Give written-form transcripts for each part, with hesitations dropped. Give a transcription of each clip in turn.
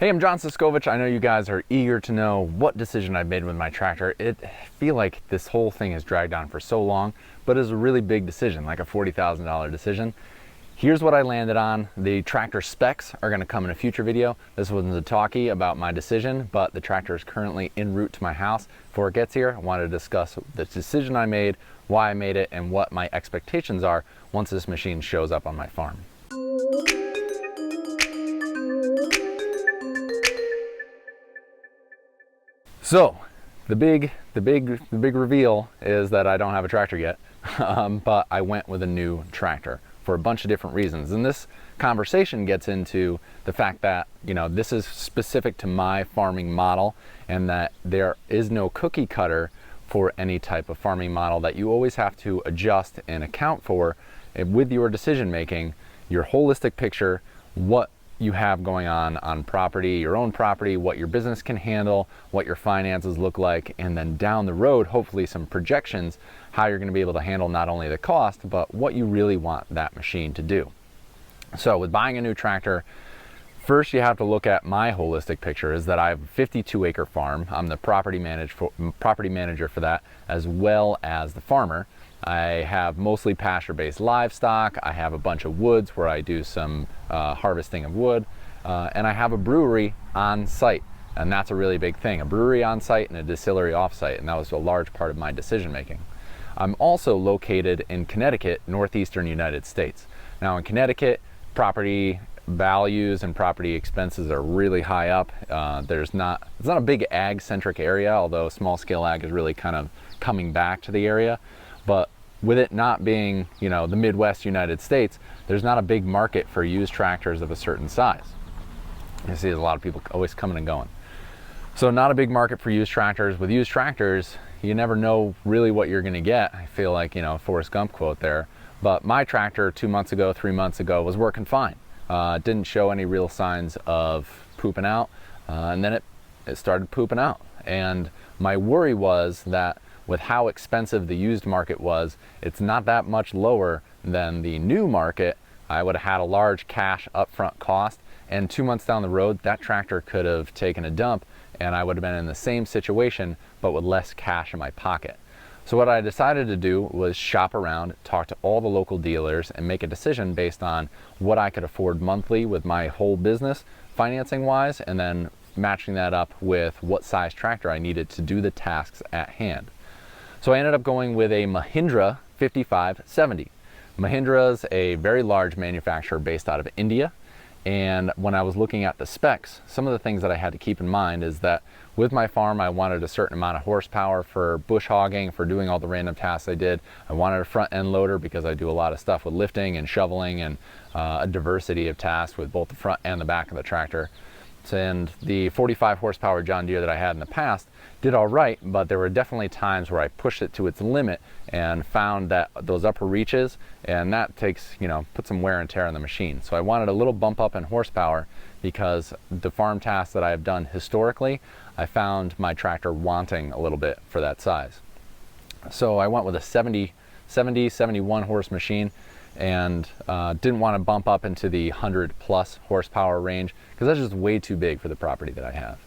Hey, I'm John Siskovich. I know you guys are eager to know what decision I've made with my tractor. I feel like this whole thing has dragged on for so long, but it's a really big decision, like a $40,000 decision. Here's what I landed on. The tractor specs are gonna come in a future video. This wasn't a talkie about my decision, but the tractor is currently en route to my house. Before it gets here, I wanted to discuss the decision I made, why I made it, and what my expectations are once this machine shows up on my farm. So the big reveal is that I don't have a tractor yet, but I went with a new tractor for a bunch of different reasons. And this conversation gets into the fact that, this is specific to my farming model and that there is no cookie cutter for any type of farming model, that you always have to adjust and account for with your decision making, your holistic picture, what you have going on property, your own property, what your business can handle, what your finances look like, and then down the road, hopefully some projections, how you're gonna be able to handle not only the cost, but what you really want that machine to do. So with buying a new tractor, first you have to look at my holistic picture is that I have a 52-acre farm. I'm the property manager for that, as well as the farmer. I have mostly pasture-based livestock. I have a bunch of woods where I do some harvesting of wood, and I have a brewery on site, and that's a really big thing. A brewery on site and a distillery off site, and that was a large part of my decision making. I'm also located in Connecticut, northeastern United States. Now in Connecticut, property values and property expenses are really high up. It's not a big ag-centric area, although small-scale ag is really kind of coming back to the area. But with it not being, the Midwest United States, there's not a big market for used tractors of a certain size. You see there's a lot of people always coming and going. So not a big market for used tractors. With used tractors, you never know really what you're gonna get. I feel like, Forrest Gump quote there. But my tractor 2 months ago, 3 months ago was working fine. Didn't show any real signs of pooping out. And then it started pooping out. And my worry was that with how expensive the used market was, it's not that much lower than the new market. I would have had a large cash upfront cost, and 2 months down the road, that tractor could have taken a dump and I would have been in the same situation, but with less cash in my pocket. So what I decided to do was shop around, talk to all the local dealers, and make a decision based on what I could afford monthly with my whole business, financing wise, and then matching that up with what size tractor I needed to do the tasks at hand. So I ended up going with a Mahindra 5570. Mahindra is a very large manufacturer based out of India. And when I was looking at the specs, some of the things that I had to keep in mind is that with my farm, I wanted a certain amount of horsepower for bush hogging, for doing all the random tasks I did. I wanted a front end loader because I do a lot of stuff with lifting and shoveling and a diversity of tasks with both the front and the back of the tractor. And the 45 horsepower John Deere that I had in the past did all right, but there were definitely times where I pushed it to its limit and found that those upper reaches, and that takes, put some wear and tear on the machine. So I wanted a little bump up in horsepower because the farm tasks that I have done historically, I found my tractor wanting a little bit for that size. So I went with a 71 horse machine, and didn't want to bump up into the 100+ horsepower range because that's just way too big for the property that I have.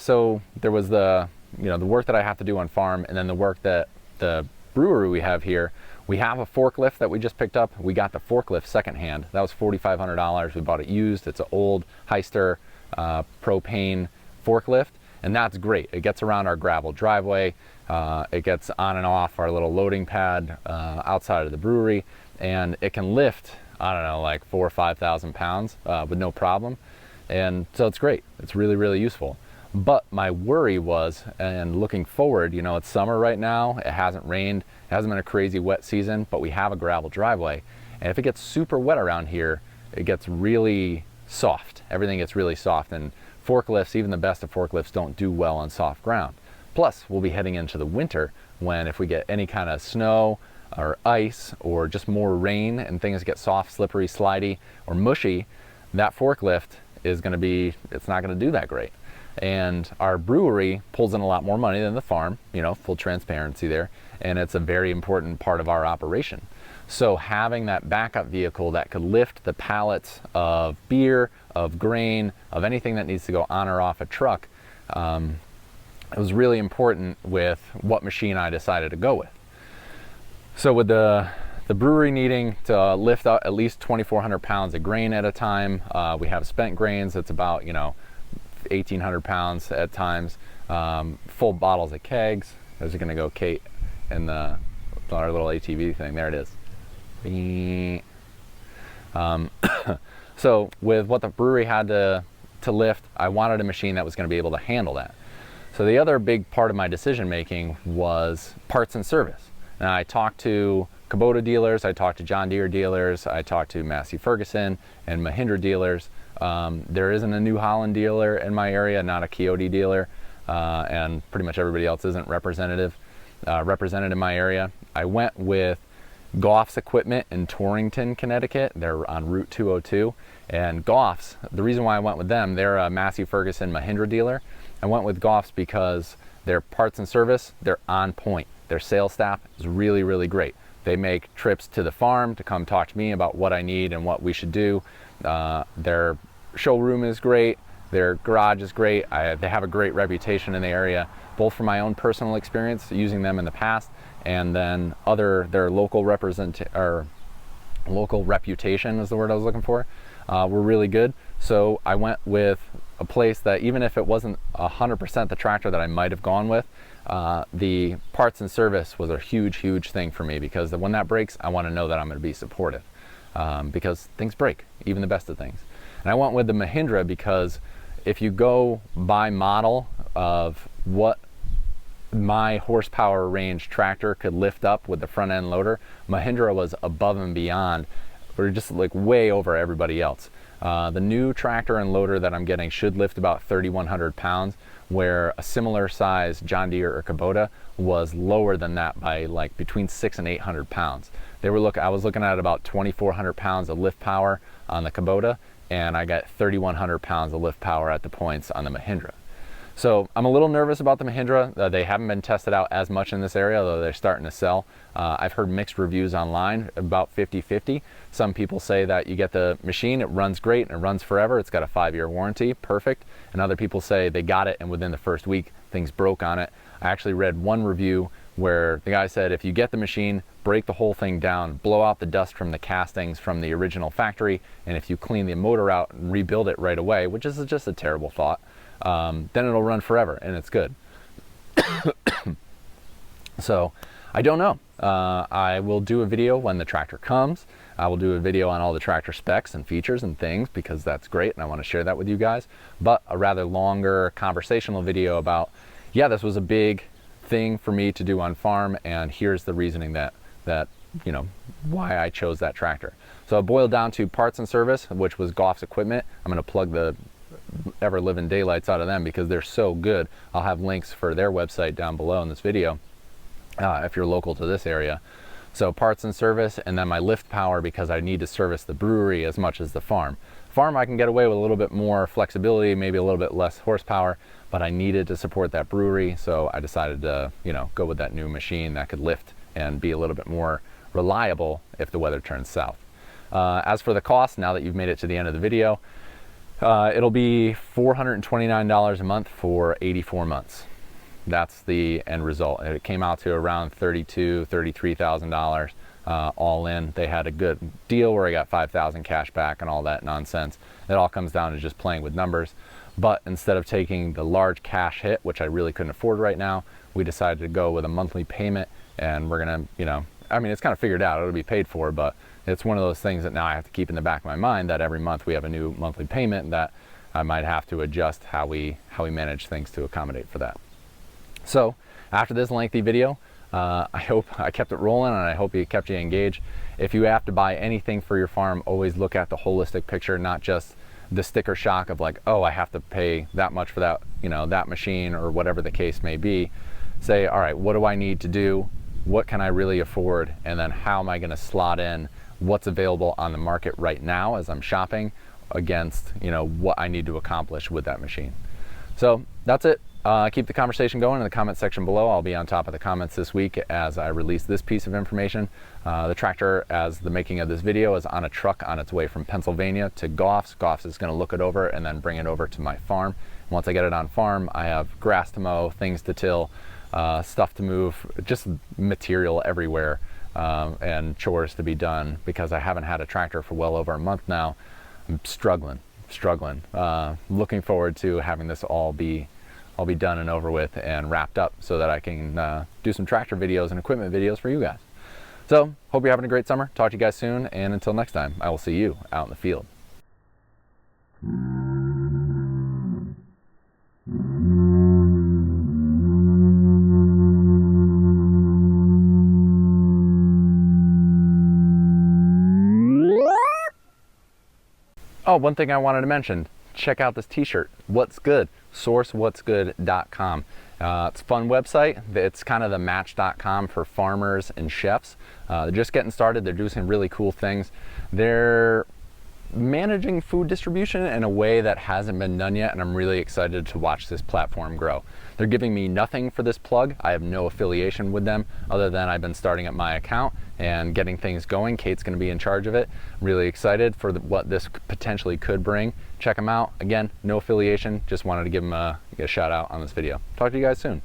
So there was the work that I have to do on farm, and then the work that the brewery we have here. We have a forklift that we just picked up. We got the forklift secondhand. That was $4,500. We bought it used. It's an old Hyster propane forklift, and that's great. It gets around our gravel driveway. It gets on and off our little loading pad outside of the brewery, and it can lift, like 4,000 or 5,000 pounds with no problem. And so it's great. It's really, really useful. But my worry was, and looking forward, it's summer right now. It hasn't rained. It hasn't been a crazy wet season, but we have a gravel driveway. And if it gets super wet around here, it gets really soft. Everything gets really soft, and forklifts, even the best of forklifts, don't do well on soft ground. Plus, we'll be heading into the winter when if we get any kind of snow or ice or just more rain and things get soft, slippery, slidey, or mushy, that forklift is going to be, it's not going to do that great. And our brewery pulls in a lot more money than the farm, full transparency there, and it's a very important part of our operation. So having that backup vehicle that could lift the pallets of beer, of grain, of anything that needs to go on or off a truck, it was really important with what machine I decided to go with. So with the brewery needing to lift up at least 2,400 pounds of grain at a time, we have spent grains that's about 1,800 pounds at times, full bottles of kegs. There's going to go Kate and our little ATV thing. There it is. So with what the brewery had to lift, I wanted a machine that was going to be able to handle that. So the other big part of my decision making was parts and service. Now I talked to Kubota dealers, I talked to John Deere dealers, I talked to Massey Ferguson and Mahindra dealers. There isn't a New Holland dealer in my area, not a Coyote dealer, and pretty much everybody else isn't represented in my area. I went with Goff's Equipment in Torrington, Connecticut. They're on Route 202. And Goff's, the reason why I went with them, they're a Massey Ferguson Mahindra dealer. I went with Goff's because their parts and service, they're on point. Their sales staff is really, really great. They make trips to the farm to come talk to me about what I need and what we should do. Their showroom is great. Their garage is great. They have a great reputation in the area, both from my own personal experience using them in the past, and then their local local reputation is the word I was looking for, were really good. So I went with a place that, even if it wasn't 100% the tractor that I might have gone with, the parts and service was a huge, huge thing for me, because when that breaks, I want to know that I'm going to be supportive, because things break, even the best of things. And I went with the Mahindra because if you go by model of what my horsepower range tractor could lift up with the front end loader, Mahindra was above and beyond, or just like way over everybody else. The new tractor and loader that I'm getting should lift about 3,100 pounds, where a similar size John Deere or Kubota was lower than that by like between 600 and 800 pounds. I was looking at about 2,400 pounds of lift power on the Kubota, and I got 3,100 pounds of lift power at the points on the Mahindra. So I'm a little nervous about the Mahindra. They haven't been tested out as much in this area, though they're starting to sell. I've heard mixed reviews online, about 50-50. Some people say that you get the machine, it runs great and it runs forever. It's got a 5-year warranty, perfect. And other people say they got it and within the first week, things broke on it. I actually read one review where the guy said, if you get the machine, break the whole thing down, blow out the dust from the castings from the original factory, and if you clean the motor out and rebuild it right away, which is just a terrible thought, then it'll run forever and it's good. So I don't know. I will do a video when the tractor comes. I will do a video on all the tractor specs and features and things, because that's great and I want to share that with you guys. But a rather longer conversational video about, yeah, this was a big thing for me to do on farm, and here's the reasoning that why I chose that tractor. So it boiled down to parts and service, which was Goff's Equipment. I'm going to plug the ever living daylights out of them because they're so good. I'll have links for their website down below in this video if you're local to this area. So parts and service, and then my lift power, because I need to service the brewery as much as the farm. Farm I can get away with a little bit more flexibility, maybe a little bit less horsepower, but I needed to support that brewery, so I decided to go with that new machine that could lift and be a little bit more reliable if the weather turns south. As for the cost, now that you've made it to the end of the video, it'll be $429 a month for 84 months. That's the end result. It came out to around $32,000, $33,000 all in. They had a good deal where I got $5,000 cash back and all that nonsense. It all comes down to just playing with numbers. But instead of taking the large cash hit, which I really couldn't afford right now, we decided to go with a monthly payment, and we're gonna, it's kind of figured out, it'll be paid for, but it's one of those things that now I have to keep in the back of my mind that every month we have a new monthly payment that I might have to adjust how we manage things to accommodate for that. So after this lengthy video, I hope I kept it rolling and I hope it kept you engaged. If you have to buy anything for your farm, always look at the holistic picture, not just the sticker shock of like, oh, I have to pay that much for that, that machine or whatever the case may be. Say, all right, what do I need to do? What can I really afford? And then how am I going to slot in what's available on the market right now as I'm shopping against, what I need to accomplish with that machine. So that's it. Keep the conversation going in the comment section below. I'll be on top of the comments this week as I release this piece of information. The tractor, as the making of this video, is on a truck on its way from Pennsylvania to Goff's. Goff's is going to look it over and then bring it over to my farm. Once I get it on farm, I have grass to mow, things to till, stuff to move, just material everywhere, and chores to be done because I haven't had a tractor for well over a month now. I'm struggling. Looking forward to having this all be done and over with and wrapped up so that I can do some tractor videos and equipment videos for you guys. So, hope you're having a great summer. Talk to you guys soon, and until next time, I will see you out in the field. Oh, one thing I wanted to mention. Check out this t-shirt, What's Good, sourcewhatsgood.com. It's a fun website. It's kind of the match.com for farmers and chefs. They're just getting started. They're doing some really cool things. They're managing food distribution in a way that hasn't been done yet, and I'm really excited to watch this platform grow. They're giving me nothing for this plug. I have no affiliation with them other than I've been starting up my account and getting things going. Kate's going to be in charge of it. I'm really excited for what this potentially could bring. Check them out. Again, no affiliation. Just wanted to give them a shout out on this video. Talk to you guys soon.